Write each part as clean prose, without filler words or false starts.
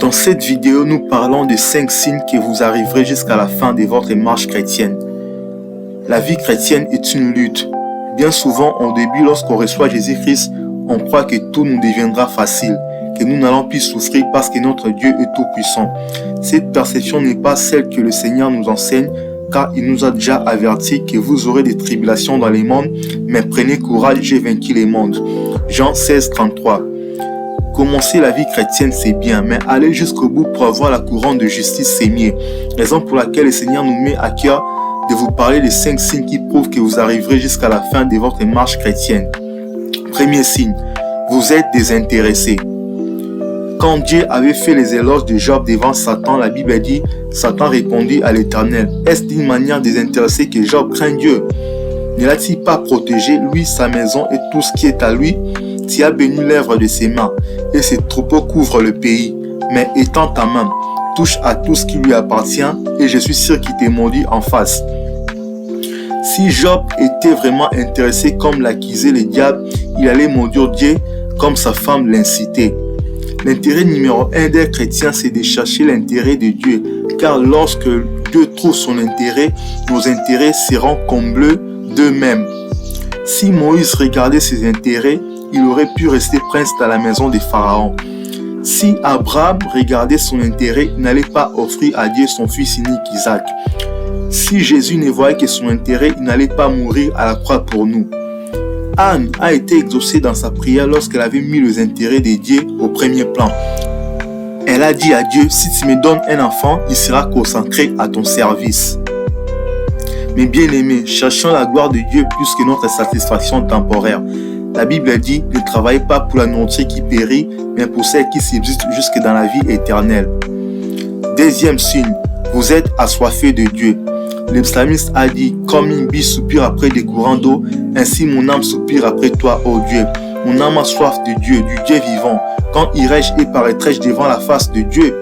Dans cette vidéo, nous parlons de 5 signes que vous arriverez jusqu'à la fin de votre marche chrétienne. La vie chrétienne est une lutte. Bien souvent, au début, lorsqu'on reçoit Jésus-Christ, on croit que tout nous deviendra facile, que nous n'allons plus souffrir parce que notre Dieu est tout-puissant. Cette perception n'est pas celle que le Seigneur nous enseigne, car il nous a déjà averti que vous aurez des tribulations dans les mondes, mais prenez courage, j'ai vaincu les mondes. Jean 16, 33. Commencer la vie chrétienne, c'est bien, mais aller jusqu'au bout pour avoir la couronne de justice, c'est mieux. Raison pour laquelle le Seigneur nous met à cœur de vous parler des 5 signes qui prouvent que vous arriverez jusqu'à la fin de votre marche chrétienne. Premier signe, vous êtes désintéressé. Quand Dieu avait fait les éloges de Job devant Satan, la Bible dit, Satan répondit à l'Éternel, est-ce d'une manière désintéressée que Job craint Dieu? Ne l'a-t-il pas protégé, lui, sa maison et tout ce qui est à lui? Tu as béni l'œuvre de ses mains, et ses troupeaux couvrent le pays. Mais étends ta main, touche à tout ce qui lui appartient, et je suis sûr qu'il te maudit en face. Si Job était vraiment intéressé comme l'accusait le diable, il allait maudire Dieu comme sa femme l'incitait. L'intérêt numéro 1 des chrétiens, c'est de chercher l'intérêt de Dieu, car lorsque Dieu trouve son intérêt, nos intérêts seront comblés d'eux-mêmes. Si Moïse regardait ses intérêts, il aurait pu rester prince dans la maison de Pharaon. Si Abraham regardait son intérêt, il n'allait pas offrir à Dieu son fils unique Isaac. Si Jésus ne voyait que son intérêt, il n'allait pas mourir à la croix pour nous. Anne a été exaucée dans sa prière lorsqu'elle avait mis les intérêts de Dieu au premier plan. Elle a dit à Dieu, si tu me donnes un enfant, il sera consacré à ton service. Mais bien aimés, cherchons la gloire de Dieu plus que notre satisfaction temporaire. La Bible dit, ne travaillez pas pour la nourriture qui périt, mais pour celle qui subsiste jusque dans la vie éternelle. Deuxième signe, vous êtes assoiffés de Dieu. Le psalmiste a dit, comme une biche soupire après des courants d'eau, ainsi mon âme soupire après toi, ô Dieu. Mon âme a soif de Dieu, du Dieu vivant. Quand irai-je et paraîtrai-je devant la face de Dieu?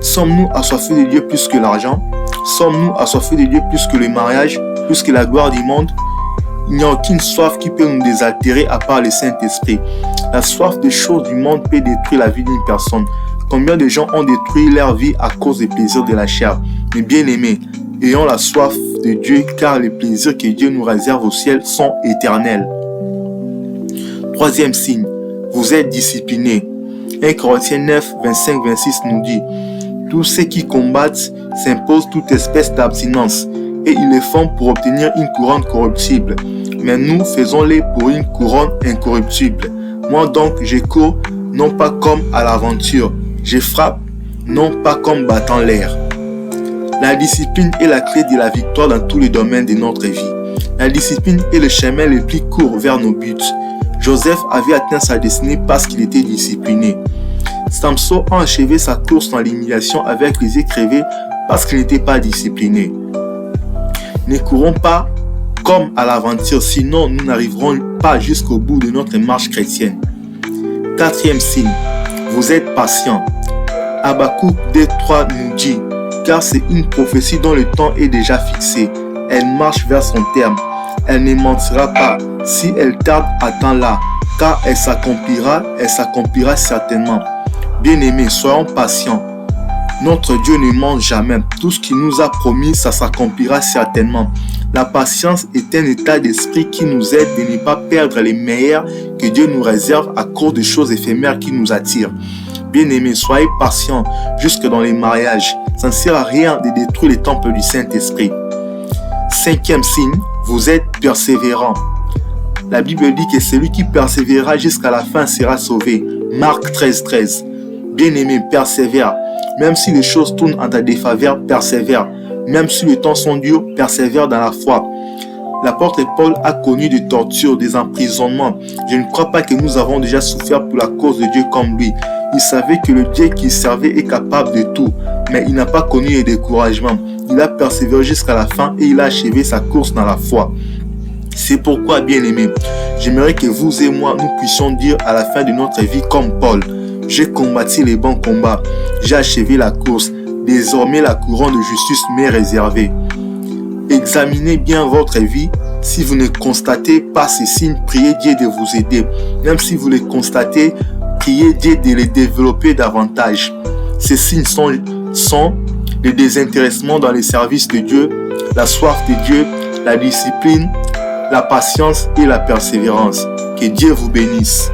Sommes-nous assoiffés de Dieu plus que l'argent? Sommes-nous assoiffés de Dieu plus que le mariage, plus que la gloire du monde? Il n'y a aucune soif qui peut nous désaltérer à part le Saint-Esprit. La soif des choses du monde peut détruire la vie d'une personne. Combien de gens ont détruit leur vie à cause des plaisirs de la chair? Mais bien aimés, ayons la soif de Dieu, car les plaisirs que Dieu nous réserve au ciel sont éternels. Troisième signe, vous êtes disciplinés. 1 Corinthiens 9, 25-26 nous dit, tous ceux qui combattent s'imposent toute espèce d'abstinence, et ils le font pour obtenir une couronne corruptible. Mais nous faisons-les pour une couronne incorruptible. Moi donc, je cours, non pas comme à l'aventure. Je frappe, non pas comme battant l'air. La discipline est la clé de la victoire dans tous les domaines de notre vie. La discipline est le chemin le plus court vers nos buts. Joseph avait atteint sa destinée parce qu'il était discipliné. Samson a achevé sa course dans l'humiliation avec les yeux crevés parce qu'il n'était pas discipliné. Ne courons pas comme à l'aventure, sinon nous n'arriverons pas jusqu'au bout de notre marche chrétienne. Quatrième signe, vous êtes patient. Habakkuk 2:3 nous dit, car c'est une prophétie dont le temps est déjà fixé. Elle marche vers son terme. Elle ne mentira pas. Si elle tarde, attends-la, car elle s'accomplira certainement. Bien-aimés, soyons patients. Notre Dieu ne ment jamais. Tout ce qu'il nous a promis, ça s'accomplira certainement. La patience est un état d'esprit qui nous aide de ne pas perdre les meilleurs que Dieu nous réserve à cause des choses éphémères qui nous attirent. Bien-aimés, soyez patients jusque dans les mariages. Ça ne sert à rien de détruire les temples du Saint-Esprit. Cinquième signe, vous êtes persévérants. La Bible dit que celui qui persévérera jusqu'à la fin sera sauvé. Marc 13:13. Bien-aimés, persévère. Même si les choses tournent en ta défaveur, persévère. Même si les temps sont durs, persévère dans la foi. L'apôtre Paul a connu des tortures, des emprisonnements. Je ne crois pas que nous avons déjà souffert pour la cause de Dieu comme lui. Il savait que le Dieu qu'il servait est capable de tout, mais il n'a pas connu le découragement. Il a persévéré jusqu'à la fin et il a achevé sa course dans la foi. C'est pourquoi, bien-aimés, j'aimerais que vous et moi, nous puissions dire à la fin de notre vie comme Paul, j'ai combattu les bons combats, j'ai achevé la course, désormais la couronne de justice m'est réservée. Examinez bien votre vie. Si vous ne constatez pas ces signes, priez Dieu de vous aider. Même si vous les constatez, priez Dieu de les développer davantage. Ces signes sont le désintéressement dans les services de Dieu, la soif de Dieu, la discipline, la patience et la persévérance. Que Dieu vous bénisse.